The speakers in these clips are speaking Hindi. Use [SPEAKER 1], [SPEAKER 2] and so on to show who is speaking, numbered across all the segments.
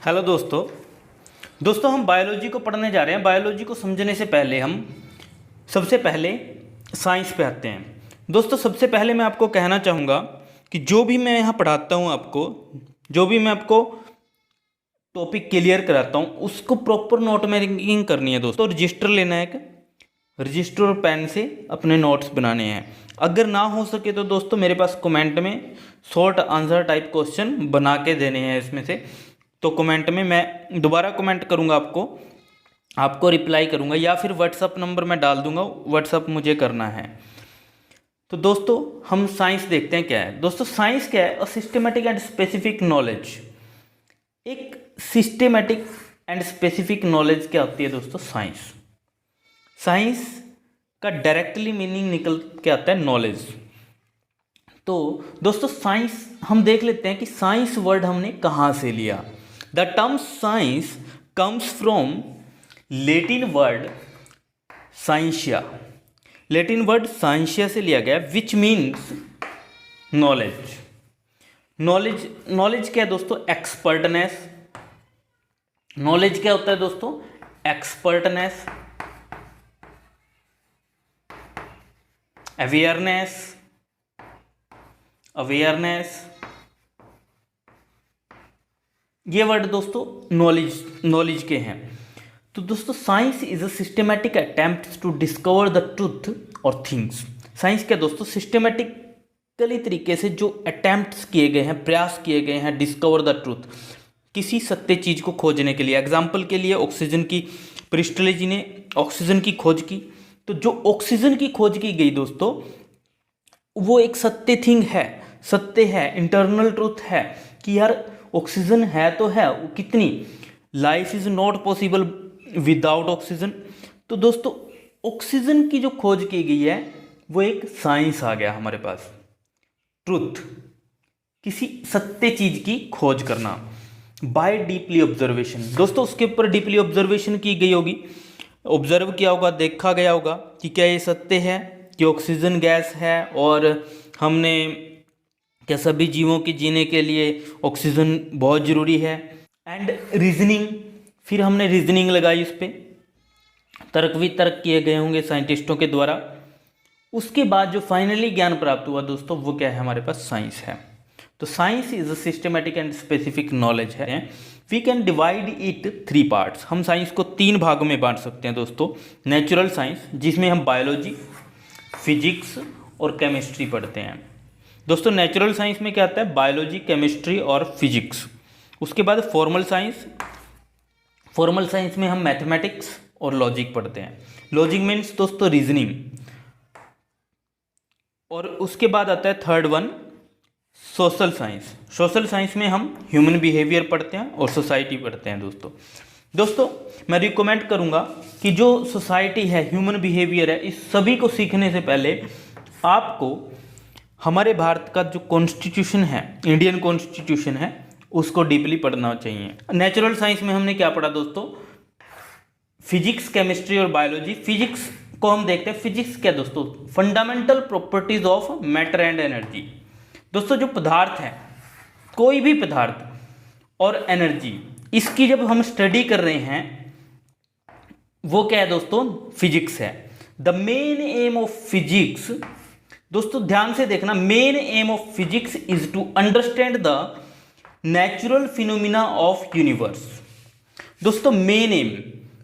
[SPEAKER 1] हेलो दोस्तों हम बायोलॉजी को पढ़ने जा रहे हैं। बायोलॉजी को समझने से पहले हम सबसे पहले साइंस पे आते हैं। दोस्तों सबसे पहले मैं आपको कहना चाहूँगा कि जो भी मैं यहाँ पढ़ाता हूँ आपको, जो भी मैं आपको टॉपिक क्लियर कराता हूँ उसको प्रॉपर नोट मेकिंग करनी है दोस्तों। रजिस्टर लेना है, एक रजिस्टर और पेन से अपने नोट्स बनाने हैं। अगर ना हो सके तो दोस्तों मेरे पास कमेंट में शॉर्ट आंसर टाइप क्वेश्चन बना के देने हैं इसमें से, तो कमेंट में मैं दोबारा कमेंट करूँगा, आपको रिप्लाई करूँगा, या फिर व्हाट्सअप नंबर मैं डाल दूँगा, व्हाट्सअप मुझे करना है। तो दोस्तों हम साइंस देखते हैं क्या है। दोस्तों साइंस क्या है? A systematic and specific knowledge. एक सिस्टमेटिक एंड स्पेसिफिक नॉलेज क्या होती है दोस्तों? साइंस का डायरेक्टली मीनिंग निकल के आता है नॉलेज। तो दोस्तों साइंस हम देख लेते हैं कि साइंस वर्ड हमने कहाँ से लिया। The term science comes from Latin word scientia. Latin word scientia से लिया गया, विच मीन्स नॉलेज। नॉलेज क्या है दोस्तों? एक्सपर्टनेस। नॉलेज क्या होता है दोस्तों? Expertness, awareness. ये वर्ड दोस्तों नॉलेज के हैं। तो दोस्तों science is a systematic attempt to discover the truth और थिंग्स। साइंस क्या दोस्तों? सिस्टमैटिकली तरीके से जो अटेम्प्ट्स किए गए हैं, प्रयास किए गए हैं डिस्कवर द ट्रूथ, किसी सत्य चीज को खोजने के लिए। एग्जाम्पल के लिए ऑक्सीजन की, प्रिस्टले जी ने ऑक्सीजन की खोज की। तो जो ऑक्सीजन की खोज की गई दोस्तों वो एक सत्य है, इंटरनल ट्रूथ है कि यार ऑक्सीजन है तो है, वो कितनी, life is not possible without oxygen. तो दोस्तों ऑक्सीजन की जो खोज की गई है वो एक साइंस आ गया हमारे पास। ट्रूथ, किसी सत्य चीज की खोज करना बाय डीपली ऑब्जर्वेशन। दोस्तों उसके ऊपर डीपली ऑब्जर्वेशन की गई होगी, ऑब्जर्व किया होगा, देखा गया होगा कि क्या ये सत्य है कि ऑक्सीजन गैस है और हमने क्या सभी जीवों के जीने के लिए ऑक्सीजन बहुत ज़रूरी है। एंड रीजनिंग, फिर हमने रीजनिंग लगाई, उस पर तर्क किए गए होंगे साइंटिस्टों के द्वारा। उसके बाद जो फाइनली ज्ञान प्राप्त हुआ दोस्तों वो क्या है? हमारे पास साइंस है। तो science is a systematic and specific knowledge है। We can divide it 3 parts. हम साइंस को 3 भागों में बांट सकते हैं दोस्तों। नेचुरल साइंस, जिसमें हम बायोलॉजी, फिजिक्स और केमिस्ट्री पढ़ते हैं। दोस्तों नेचुरल साइंस में क्या आता है? बायोलॉजी, केमिस्ट्री और फिजिक्स। उसके बाद फॉर्मल साइंस में हम मैथमेटिक्स और लॉजिक पढ़ते हैं। लॉजिक मीन्स दोस्तों रीजनिंग। और उसके बाद आता है थर्ड वन, सोशल साइंस में हम ह्यूमन बिहेवियर पढ़ते हैं और सोसाइटी पढ़ते हैं दोस्तों मैं रिकमेंड करूंगा कि जो सोसाइटी है, ह्यूमन बिहेवियर है, इस सभी को सीखने से पहले आपको हमारे भारत का जो कॉन्स्टिट्यूशन है, इंडियन कॉन्स्टिट्यूशन है, उसको डीपली पढ़ना चाहिए। नेचुरल साइंस में हमने क्या पढ़ा दोस्तों? फिजिक्स, केमिस्ट्री और बायोलॉजी। फिजिक्स को हम देखते हैं। फिजिक्स क्या दोस्तों? Fundamental properties of matter and energy. दोस्तों जो पदार्थ है, कोई भी पदार्थ और एनर्जी, इसकी जब हम स्टडी कर रहे हैं वो क्या है दोस्तों? फिजिक्स है। The main aim of physics, दोस्तों ध्यान से देखना, main aim of physics is to understand the natural phenomena of universe. दोस्तों मेन एम,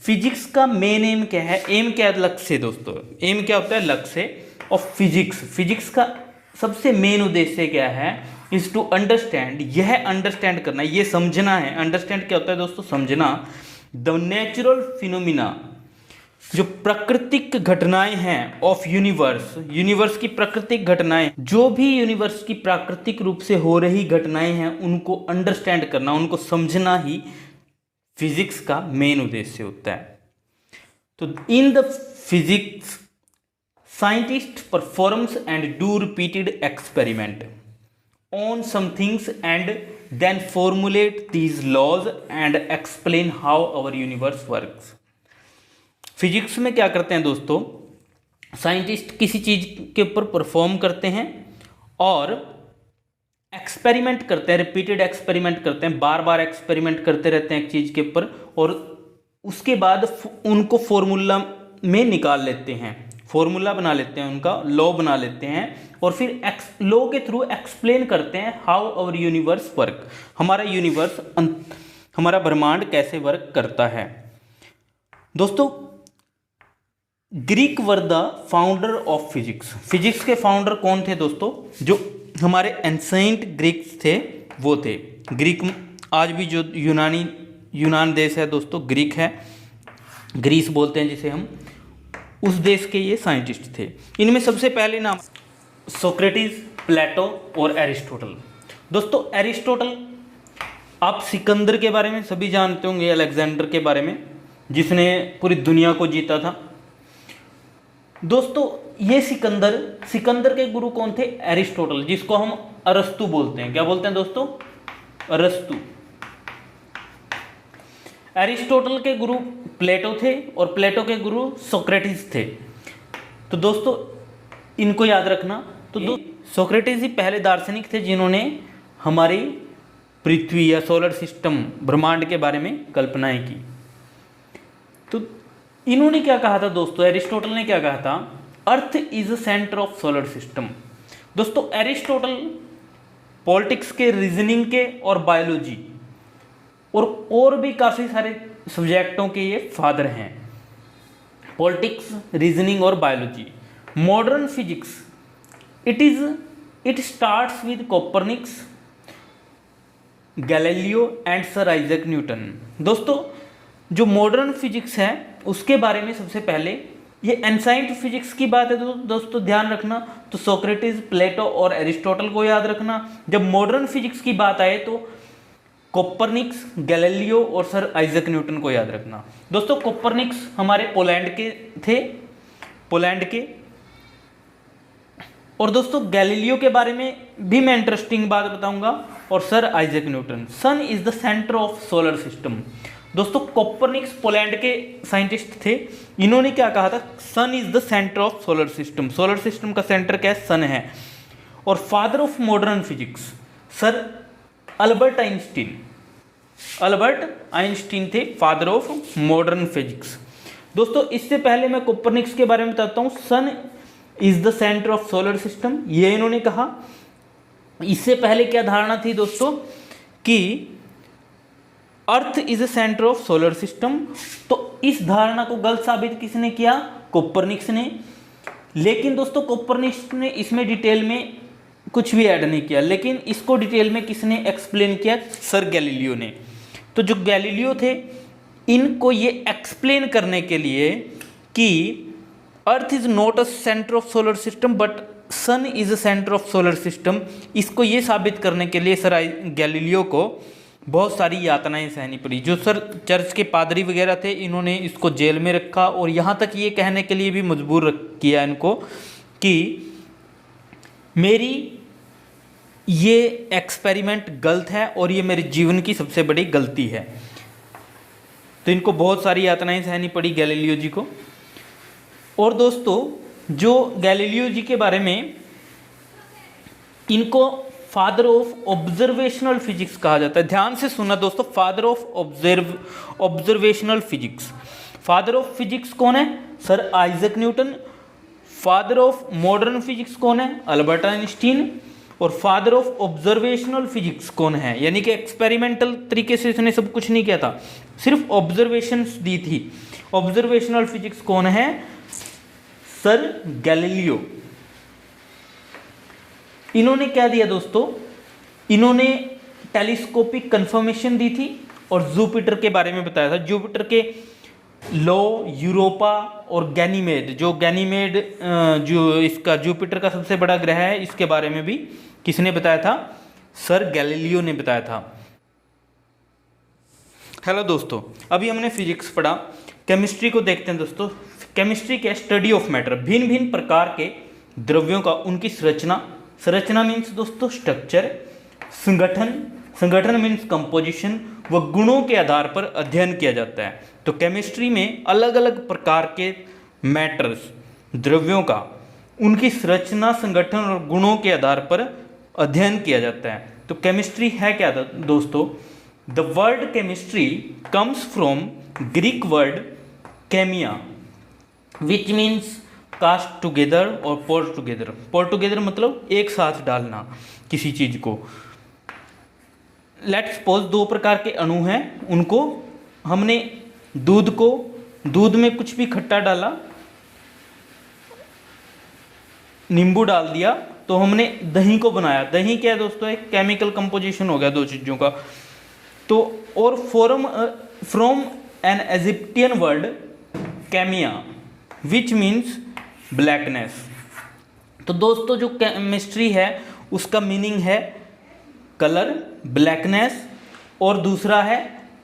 [SPEAKER 1] फिजिक्स का मेन एम क्या है? एम क्या है? लक्ष्य दोस्तों। एम क्या होता है? लक्ष्य ऑफ फिजिक्स का सबसे मेन उद्देश्य क्या है? इज टू अंडरस्टैंड, यह अंडरस्टैंड करना, ये समझना है। अंडरस्टैंड क्या होता है दोस्तों? समझना। द नेचुरल फिनोमिना, जो प्राकृतिक घटनाएं हैं ऑफ यूनिवर्स की प्राकृतिक घटनाएं, जो भी यूनिवर्स की प्राकृतिक रूप से हो रही घटनाएं हैं उनको अंडरस्टैंड करना, उनको समझना ही फिजिक्स का मेन उद्देश्य होता है। तो in the physics scientist performs and do repeated experiment on some things and then formulate these laws and explain how our universe works. Physics में क्या करते हैं दोस्तों? साइंटिस्ट किसी चीज के ऊपर परफॉर्म करते हैं और एक्सपेरिमेंट करते हैं, रिपीटेड एक्सपेरिमेंट करते हैं, बार बार एक्सपेरिमेंट करते रहते हैं एक चीज़ के ऊपर, और उसके बाद उनको फॉर्मूला में निकाल लेते हैं, फॉर्मूला बना लेते हैं, उनका लॉ बना लेते हैं, और फिर लॉ के थ्रू एक्सप्लेन करते हैं हाउ आवर यूनिवर्स वर्क, हमारा यूनिवर्स, हमारा ब्रह्मांड कैसे वर्क करता है। दोस्तों, Greek were the founder of physics. Physics के फाउंडर कौन थे दोस्तों? जो हमारे एंसेंट ग्रीक्स थे वो थे। ग्रीक आज भी जो यूनान देश है दोस्तों, ग्रीक है, ग्रीस बोलते हैं जिसे हम, उस देश के ये साइंटिस्ट थे। इनमें सबसे पहले नाम सोक्रेटिस, प्लेटो और एरिस्टोटल। दोस्तों, एरिस्टोटल, आप सिकंदर के बारे में सभी जानते होंगे, अलेक्जेंडर के बारे में, जिसने पूरी दुनिया को जीता था। दोस्तों, ये सिकंदर के गुरु कौन थे? एरिस्टोटल, जिसको हम अरस्तु बोलते हैं। क्या बोलते हैं दोस्तों? अरस्तु। एरिस्टोटल के गुरु प्लेटो थे और प्लेटो के गुरु सोक्रेटिस थे। तो दोस्तों, इनको याद रखना। तो सोक्रेटिस ही पहले दार्शनिक थे जिन्होंने हमारी पृथ्वी या सोलर सिस्टम, ब्रह्मांड के बारे में कल्पनाएं की। तो इन्होंने क्या कहा था दोस्तों? एरिस्टोटल ने क्या कहा था? Earth is centre of solar system. दोस्तों, एरिस्टोटल पॉलिटिक्स के, रीजनिंग के और बायोलॉजी और भी काफ़ी सारे सब्जेक्टों के ये फादर हैं। पॉलिटिक्स, रीजनिंग और biology. Modern physics, it starts with Copernicus, Galileo and sir Isaac Newton. दोस्तों, जो मॉडर्न फिजिक्स है उसके बारे में सबसे पहले, ये एंसाइंट फिजिक्स की बात है तो दोस्तों ध्यान रखना, तो सोक्रेटिस, प्लेटो और एरिस्टोटल को याद रखना। जब मॉडर्न फिजिक्स की बात आए तो कोपरनिक्स, गैलीलियो और सर आइजैक न्यूटन को याद रखना। दोस्तों, कोपरनिक्स हमारे पोलैंड के थे, पोलैंड के। और दोस्तों, गैलीलियो के बारे में भी मैं इंटरेस्टिंग बात बताऊंगा, और sir Isaac Newton. Sun is the centre of solar system. दोस्तों, कोपरनिक्स पोलैंड के साइंटिस्ट थे। इन्होंने क्या कहा था? Sun is the centre of solar system. Solar system का सेंटर क्या है? सन है। और father of modern physics sir Albert Einstein. Albert Einstein थे फादर ऑफ मॉडर्न फिजिक्स। दोस्तों, इससे पहले मैं कोपरनिक्स के बारे में बताता हूँ। Sun is the centre of solar system, ये इन्होंने कहा। इससे पहले क्या धारणा थी दोस्तों? कि earth is a centre of solar system. तो इस धारणा को गलत साबित किसने किया? कोपरनिक्स ने। लेकिन दोस्तों, कोपरनिक्स ने इसमें डिटेल में कुछ भी ऐड नहीं किया, लेकिन इसको डिटेल में किसने एक्सप्लेन किया? सर गैलीलियो ने। तो जो गैलीलियो थे, इनको ये एक्सप्लेन करने के लिए कि earth is not a centre of solar system but sun is a centre of solar system, इसको ये साबित करने के लिए सर गैलीलियो को बहुत सारी यातनाएं सहनी पड़ी। जो सर चर्च के पादरी वगैरह थे, इन्होंने इसको जेल में रखा, और यहाँ तक ये कहने के लिए भी मजबूर किया इनको कि मेरी ये एक्सपेरिमेंट गलत है और ये मेरे जीवन की सबसे बड़ी गलती है। तो इनको बहुत सारी यातनाएं सहनी पड़ी गैलीलियो जी को। और दोस्तों, जो गैलीलियो जी के बारे में, इनको फादर ऑफ ऑब्जर्वेशनल फिजिक्स कहा जाता है। ध्यान से सुनना दोस्तों, father of observational physics. Father of physics कौन है? Sir Isaac Newton. Father of modern physics कौन है? Albert Einstein. और फादर ऑफ ऑब्जर्वेशनल फिजिक्स कौन है? यानी कि एक्सपेरिमेंटल तरीके से इसने सब कुछ नहीं किया था, सिर्फ ऑब्जर्वेशंस दी थी। ऑब्जर्वेशनल फिजिक्स कौन है? Sir Galileo. इन्होंने क्या दिया दोस्तों? इन्होंने टेलीस्कोपिक कंफर्मेशन दी थी और जुपिटर के बारे में बताया था। जुपिटर के लो, यूरोपा और गैनीमेड, जो इसका जुपिटर का सबसे बड़ा ग्रह है, इसके बारे में भी किसने बताया था? सर गैलीलियो ने बताया था। हेलो दोस्तों, अभी हमने फिजिक्स पढ़ा। केमिस्ट्री को देखते हैं दोस्तों। केमिस्ट्री क्या? स्टडी ऑफ मैटर, भिन्न भिन्न प्रकार के द्रव्यों का, उनकी संरचना मीन्स दोस्तों स्ट्रक्चर, संगठन मीन्स कंपोजिशन व गुणों के आधार पर अध्ययन किया जाता है। तो केमिस्ट्री में अलग अलग प्रकार के मैटर्स, द्रव्यों का, उनकी संरचना, संगठन और गुणों के आधार पर अध्ययन किया जाता है। तो केमिस्ट्री है क्या दोस्तों? The word chemistry comes from Greek word chemia which means cast together और पोर टुगेदर। पोर टुगेदर मतलब एक साथ डालना किसी चीज़ को। लेट्स सपोज दो प्रकार के अणु हैं, उनको हमने दूध में कुछ भी खट्टा डाला, नींबू डाल दिया, तो हमने दही को बनाया। दही क्या है दोस्तों? एक केमिकल कंपोजिशन हो गया दो चीज़ों का। तो और from an Egyptian word chemia which means blackness. तो दोस्तों जो केमिस्ट्री है उसका मीनिंग है कलर, ब्लैकनेस, और दूसरा है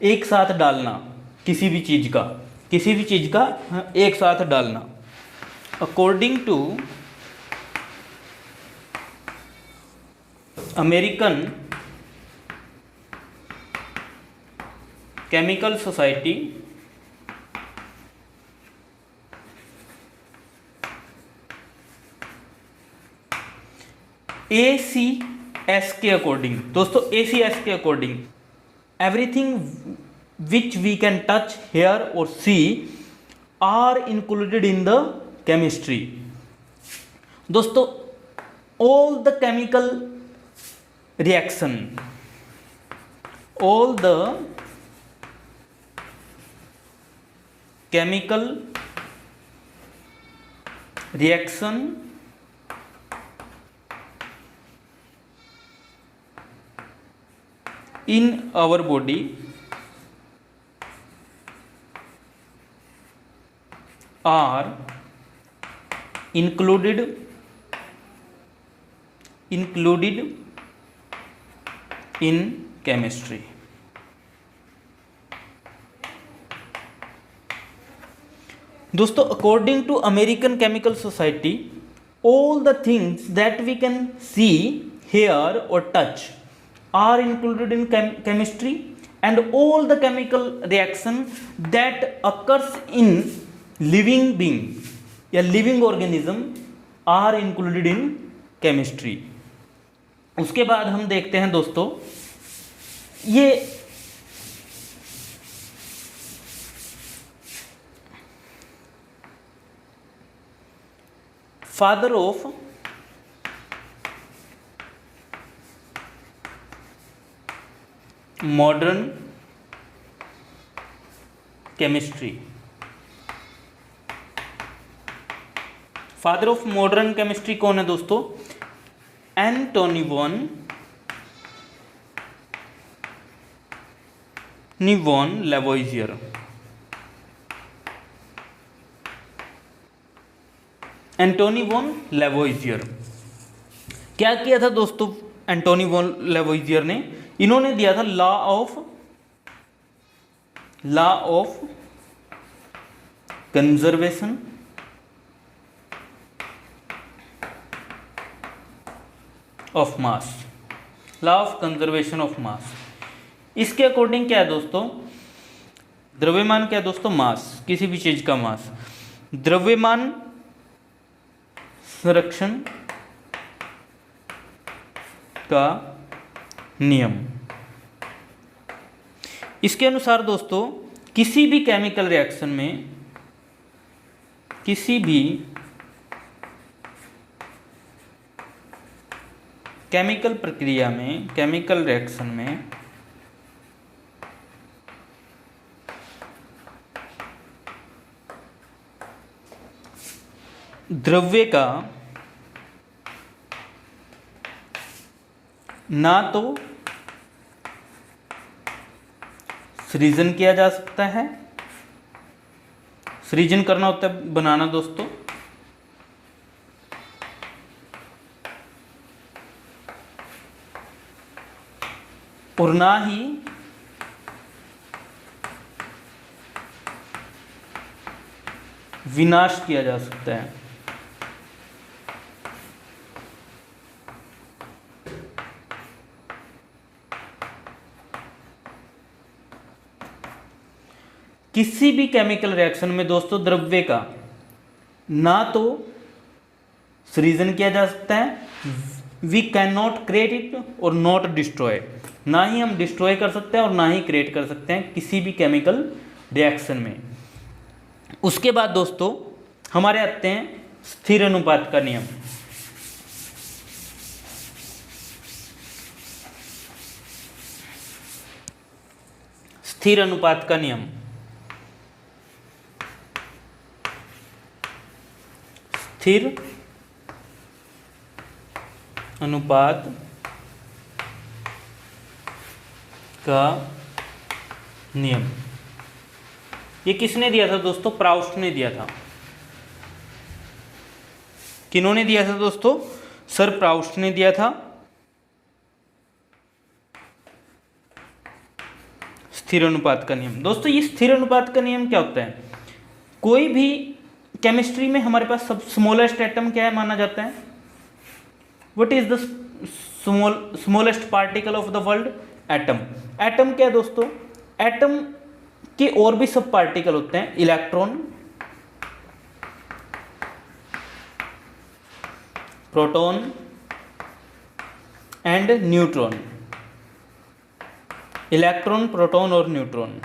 [SPEAKER 1] एक साथ डालना किसी भी चीज़ का एक साथ डालना। According to American chemical Society ACS के अकॉर्डिंग, दोस्तों ACS के according everything which we can touch, hear और see are included in the chemistry. दोस्तों all the chemical reaction in our body are included in chemistry। दोस्तों according to American chemical society all the things that we can see, hear or touch are included in chemistry, and all the chemical reaction that occurs in living being या living organism are included in chemistry। उसके बाद हम देखते हैं दोस्तों ये father of modern chemistry. Father of modern chemistry कौन है दोस्तों? Antoine von Lavoisier. Antoine von Lavoisier क्या किया था दोस्तों? एंटोनी वॉन लेवोइजियर ने, इन्होंने दिया था law of conservation of mass. Law of conservation of mass. इसके अकॉर्डिंग क्या है दोस्तों? द्रव्यमान क्या है दोस्तों? मास, किसी भी चीज का मास। द्रव्यमान संरक्षण का नियम। इसके अनुसार दोस्तों किसी भी केमिकल रिएक्शन में, किसी भी केमिकल प्रक्रिया में, केमिकल रिएक्शन में द्रव्य का ना तो सृजन किया जा सकता है, सृजन करना होता है बनाना दोस्तों, और ना ही विनाश किया जा सकता है। किसी भी केमिकल रिएक्शन में दोस्तों द्रव्य का ना तो सृजन किया जा सकता है, we can not create it और नॉट डिस्ट्रॉय, ना ही हम डिस्ट्रॉय कर सकते हैं और ना ही क्रिएट कर सकते हैं किसी भी केमिकल रिएक्शन में। उसके बाद दोस्तों हमारे आते हैं स्थिर अनुपात का नियम। स्थिर अनुपात का नियम, स्थिर अनुपात का नियम, ये किसने दिया था दोस्तों? प्राउस्ट ने दिया था। किन्होंने दिया था दोस्तों? सर प्राउस्ट ने दिया था। स्थिर अनुपात का नियम। दोस्तों ये स्थिर अनुपात का नियम क्या होता है? कोई भी केमिस्ट्री में हमारे पास सब स्मॉलेस्ट एटम क्या है माना जाता है? What is the smallest particle of the world? Atom. Atom क्या है दोस्तों? एटम के और भी सब पार्टिकल होते हैं, electron, proton and neutron. Electron, proton और न्यूट्रॉन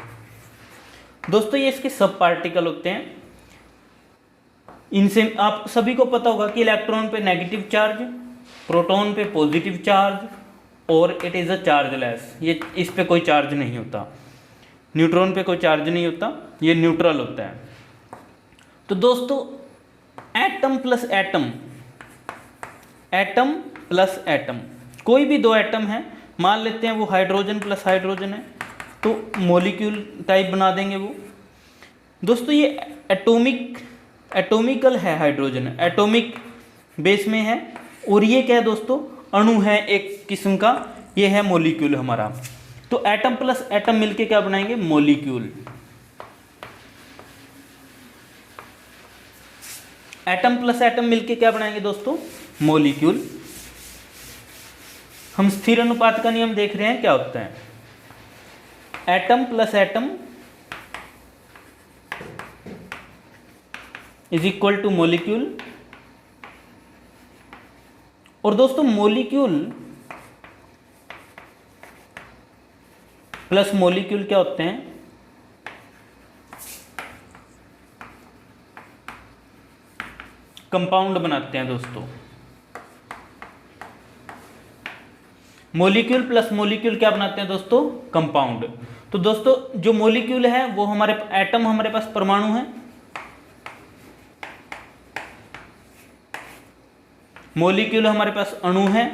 [SPEAKER 1] दोस्तों ये इसके सब पार्टिकल होते हैं। इनसे आप सभी को पता होगा कि इलेक्ट्रॉन पे नेगेटिव चार्ज, प्रोटॉन पे पॉजिटिव चार्ज और इट इज़ अ चार्जलेस, ये इस पे कोई चार्ज नहीं होता। न्यूट्रॉन पे कोई चार्ज नहीं होता, ये न्यूट्रल होता है। तो दोस्तों atom plus atom, atom plus atom, कोई भी दो एटम है, मान लेते हैं वो हाइड्रोजन प्लस हाइड्रोजन है तो मॉलिक्यूल टाइप बना देंगे वो। दोस्तों ये एटॉमिकल है, हाइड्रोजन एटॉमिक बेस में है और ये क्या है दोस्तों? अणु है एक किस्म का, ये है मॉलिक्यूल हमारा। तो एटम प्लस एटम मिलके क्या बनाएंगे? मॉलिक्यूल। एटम प्लस एटम मिलके क्या बनाएंगे दोस्तों? मॉलिक्यूल। हम स्थिर अनुपात का नियम देख रहे हैं क्या होता है? Atom plus atom is equal two molecule. और दोस्तों मॉलिक्यूल प्लस मॉलिक्यूल क्या होते हैं? कंपाउंड बनाते हैं दोस्तों। मॉलिक्यूल प्लस मॉलिक्यूल क्या बनाते हैं दोस्तों? कंपाउंड। तो दोस्तों जो मॉलिक्यूल है वो हमारे एटम, हमारे पास परमाणु है, मॉलिक्यूल हमारे पास अणु है,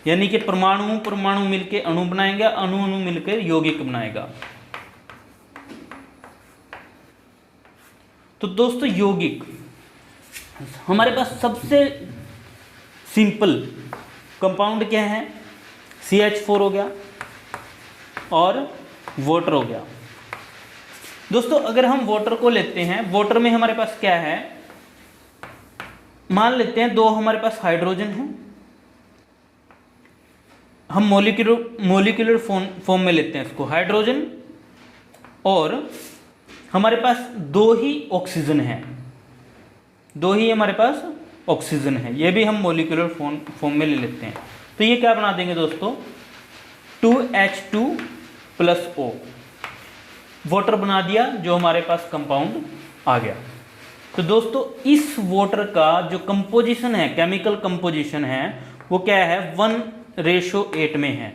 [SPEAKER 1] यानी कि परमाणु परमाणु मिलके अणु बनाएंगे, अणु अणु मिलकर यौगिक बनाएगा। तो दोस्तों यौगिक हमारे पास सबसे सिंपल कंपाउंड क्या है? CH4 हो गया और वाटर हो गया। दोस्तों अगर हम वाटर को लेते हैं, वाटर में हमारे पास क्या है? मान लेते हैं दो हमारे पास हाइड्रोजन है, हम मोलिकुलर फॉर्म में लेते हैं इसको, हाइड्रोजन, और हमारे पास दो ही ऑक्सीजन है, दो ही हमारे पास ऑक्सीजन है, ये भी हम मोलिकुलर फॉर्म में ले लेते हैं। तो ये क्या बना देंगे दोस्तों? 2H2 प्लस O, वाटर बना दिया, जो हमारे पास कंपाउंड आ गया। तो दोस्तों इस वाटर का जो कंपोजिशन है, केमिकल कंपोजिशन है, वो क्या है? 1:8 में है,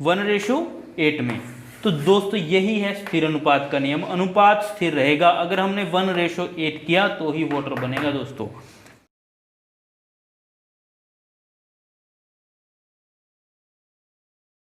[SPEAKER 1] 1:8 में। तो दोस्तों यही है स्थिर अनुपात का नियम। अनुपात स्थिर रहेगा, अगर हमने 1:8 किया तो ही वाटर बनेगा दोस्तों।